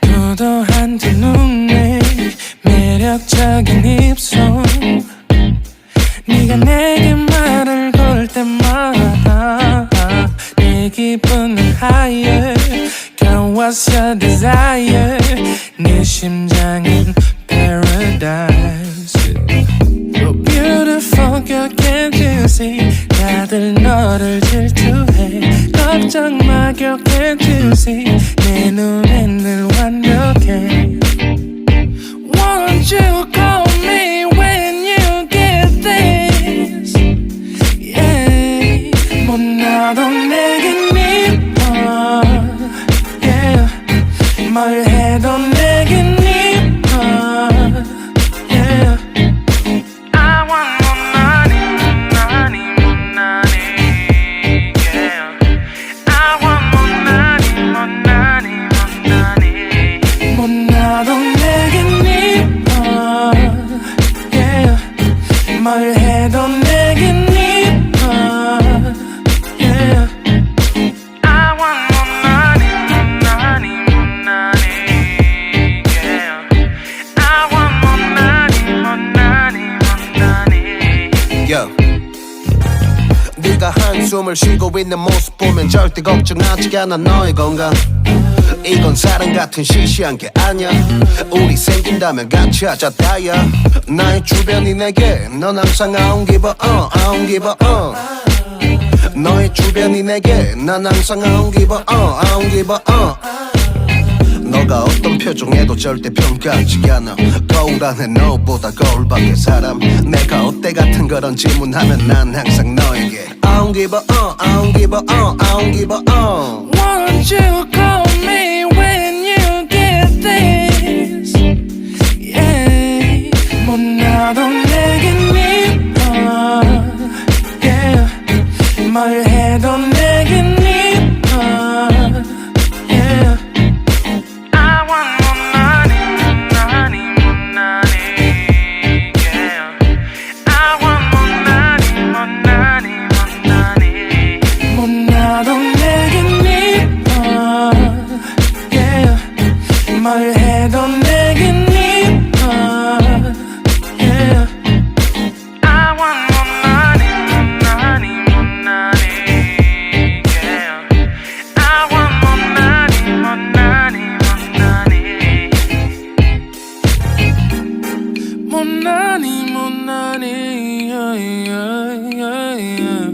도도한 두 눈에 매력적인 입술 네가 내게 말을 걸 때마다 내 기분은 higher Girl what's your desire 네 심장은 paradise Oh beautiful girl can't you see 다들 너를 질투해 걱정 마 girl can't you see 내 눈엔 늘 완벽해 Won't you call me when you get this Yeah 못나도 내겐 이뻐 Yeah 뭘 해도 내겐 이뻐 Yeah I want more money, money, more money Yeah I want more money, more money, more money 못나도 내겐 이뻐 Yeah 뭘 해도 내겐 이뻐 Yeah I want more money, more money, more money Yeah I want more money, more money, more money Yo. 네가 한숨을 쉬고 있는 모습 보면 절대 걱정하지 않아 너의 건강 이건 사랑 같은 시시한 게 아니야 우리 생긴다면 같이 하자 다야 나의 주변이 내게 넌 항상 I don't give a I don't give a 너의 주변이 내게 난 항상 I don't give a I don't give a 너가 어떤 표정에도 절대 평가하지 않아 거울 안에 너보다 거울 밖의 사람 내가 어때 같은 그런 질문하면 난 항상 너에게 I don't give a I don't give a I don't give a Won't you call me when you get this Yeah 못나도 내겐 이뻐 Yeah 뭘 해도 내겐 이뻐 Yeah I want more money, money, more money Yeah I want more money, more money, more money 못나도 내겐 이뻐 Yeah 뭘 해도 내겐 이뻐 Yeah I want more money, more money, more money Yeah I want more money, more money, more money More money, more money yeah, yeah, yeah, yeah.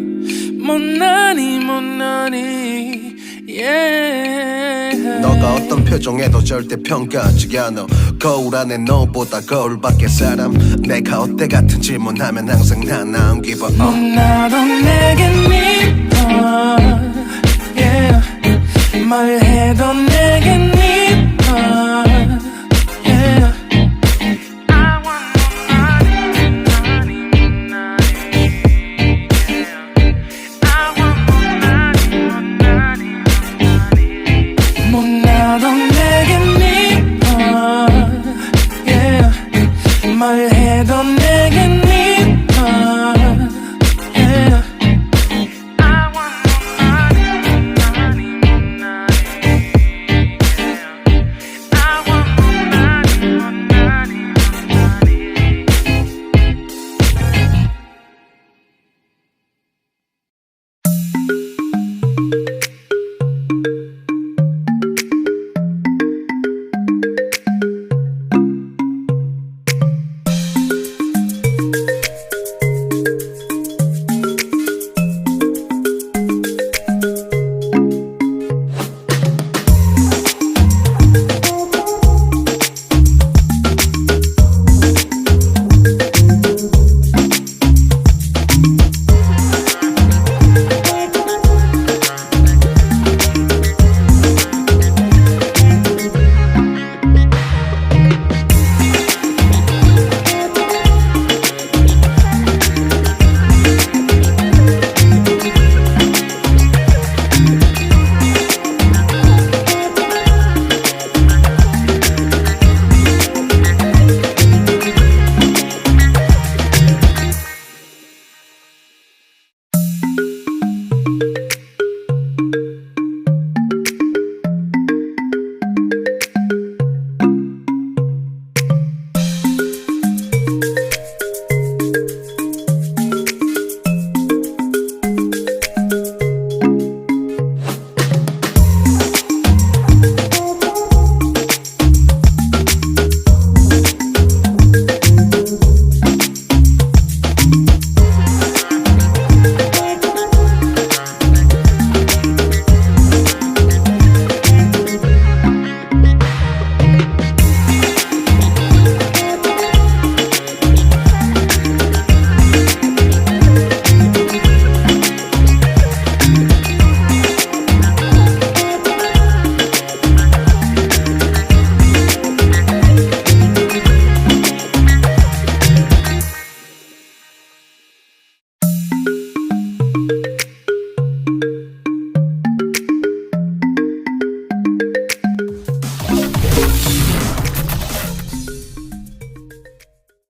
More money, more money Yeah 너가 어떤 표정에도 절대 평가하지 않아 거울 안에 너보다 거울 밖의 사람 내가 어때 같은 질문하면 항상 난 I don't give a 못나도 내겐 이뻐 Yeah 뭘 해도